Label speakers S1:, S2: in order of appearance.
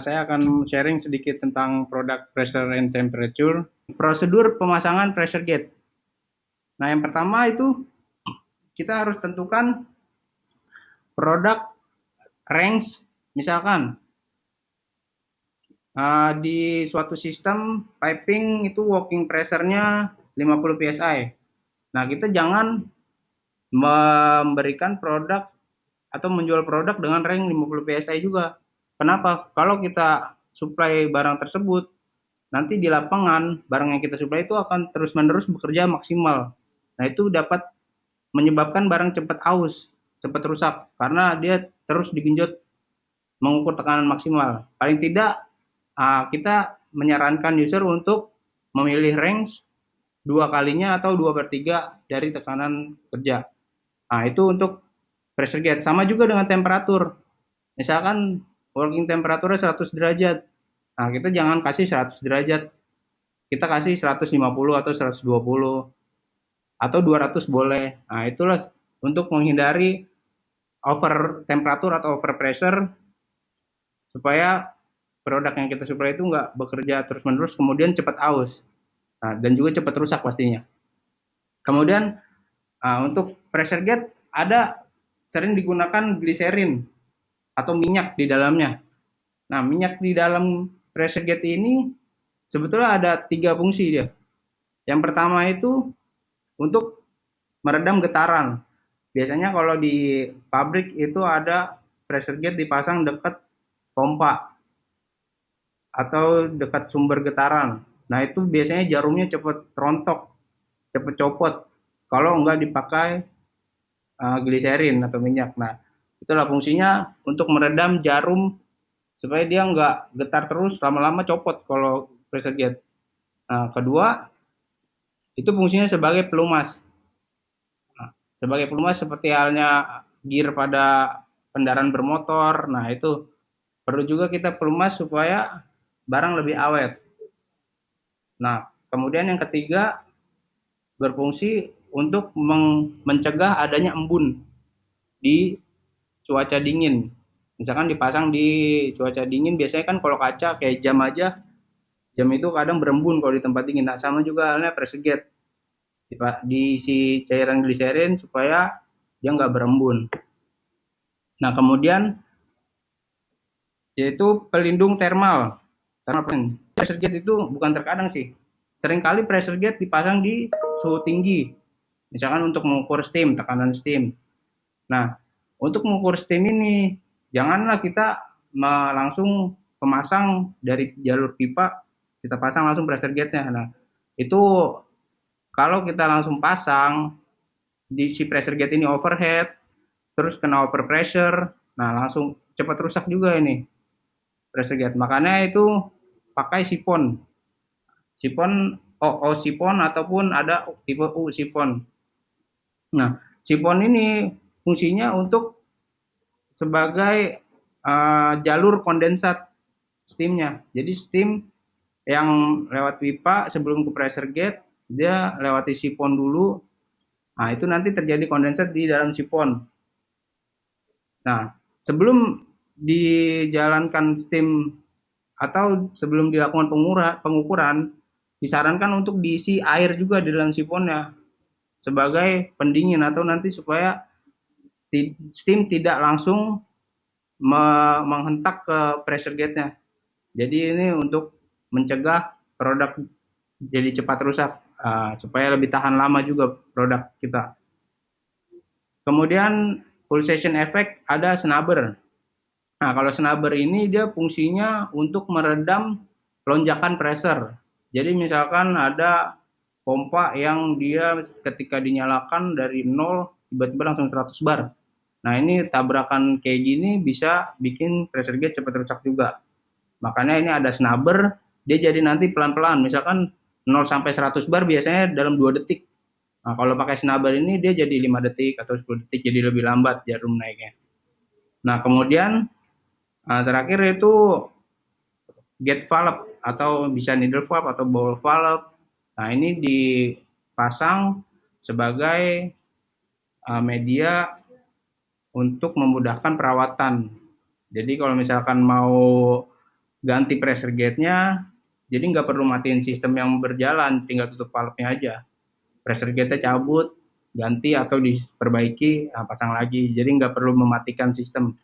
S1: Saya akan sharing sedikit tentang produk pressure and temperature. Prosedur pemasangan pressure gauge. Nah, yang pertama itu kita harus tentukan produk range. Misalkan di suatu sistem piping itu working pressure-nya 50 psi. Nah, kita jangan memberikan produk atau menjual produk dengan range 50 psi juga. Kenapa? Kalau kita supply barang tersebut, nanti di lapangan barang yang kita supply itu akan terus-menerus bekerja maksimal. Nah, itu dapat menyebabkan barang cepat aus, cepat rusak karena dia terus digenjot mengukur tekanan maksimal. Paling tidak kita menyarankan user untuk memilih range dua kalinya atau 2/3 dari tekanan kerja. Nah, itu untuk pressure gauge. Sama juga dengan temperatur. Misalkan working temperaturnya 100 derajat. Nah, kita jangan kasih 100 derajat. Kita kasih 150 atau 120 atau 200 boleh. Nah, itulah untuk menghindari over temperatur atau over pressure supaya produk yang kita supply itu nggak bekerja terus-menerus kemudian cepat aus. Nah, dan juga cepat rusak pastinya. Kemudian untuk pressure gauge ada sering digunakan gliserin atau minyak di dalamnya. Nah, minyak di dalam pressure gauge ini sebetulnya ada 3 fungsi dia. Yang pertama itu untuk meredam getaran. Biasanya kalau di pabrik itu ada pressure gauge dipasang dekat pompa atau dekat sumber getaran. Nah, itu biasanya jarumnya cepat rontok, cepat copot kalau nggak dipakai gliserin atau minyak. Nah, itulah fungsinya untuk meredam jarum supaya dia nggak getar terus lama-lama copot kalau pressure gauge. Nah, kedua itu fungsinya sebagai pelumas. Nah, sebagai pelumas seperti halnya gear pada kendaraan bermotor. Nah, itu perlu juga kita pelumas supaya barang lebih awet. Nah, kemudian yang ketiga berfungsi untuk mencegah adanya embun di cuaca dingin. Misalkan dipasang di cuaca dingin, biasanya kan kalau kaca kayak jam aja, jam itu kadang berembun kalau di tempat dingin. Nah, sama juga halnya pressure gauge. Diisi cairan gliserin supaya dia nggak berembun. Nah, kemudian yaitu pelindung thermal. Pressure gauge itu bukan terkadang sih. Seringkali pressure gauge dipasang di suhu tinggi. Misalkan untuk mengukur steam, tekanan steam. Nah, untuk mengukur steam ini janganlah kita langsung pemasang dari jalur pipa kita pasang langsung pressure gauge-nya. Nah, itu kalau kita langsung pasang di si pressure gauge ini overhead, terus kena over pressure, nah langsung cepat rusak juga ini pressure gauge. Makanya itu pakai sipon, sipon OO sipon ataupun ada tipe U sipon. Nah, sipon ini fungsinya untuk sebagai jalur kondensat steamnya. Jadi steam yang lewat pipa sebelum ke pressure gauge dia lewati sipon dulu. Nah, itu nanti terjadi kondensat di dalam sipon. Nah, sebelum dijalankan steam atau sebelum dilakukan pengukuran, disarankan untuk diisi air juga di dalam siponnya sebagai pendingin atau nanti supaya steam tidak langsung menghentak ke pressure gauge-nya. Jadi ini untuk mencegah produk jadi cepat rusak supaya lebih tahan lama juga produk kita. Kemudian pulsation effect ada snubber. Nah, kalau snubber ini dia fungsinya untuk meredam lonjakan pressure. Jadi misalkan ada pompa yang dia ketika dinyalakan dari 0 tiba-tiba langsung 100 bar. Nah, ini tabrakan kayak gini bisa bikin pressure gauge cepat rusak juga. Makanya ini ada snubber, dia jadi nanti pelan-pelan. Misalkan 0 sampai 100 bar biasanya dalam 2 detik. Nah, kalau pakai snubber ini dia jadi 5 detik atau 10 detik, jadi lebih lambat jarum naiknya. Nah, kemudian terakhir itu gate valve atau bisa needle valve atau ball valve. Nah, ini dipasang sebagai media untuk memudahkan perawatan. Jadi kalau misalkan mau ganti pressure gate-nya, jadi nggak perlu matiin sistem yang berjalan, tinggal tutup valve-nya aja. Pressure gate-nya cabut, ganti atau diperbaiki, nah pasang lagi. Jadi nggak perlu mematikan sistem.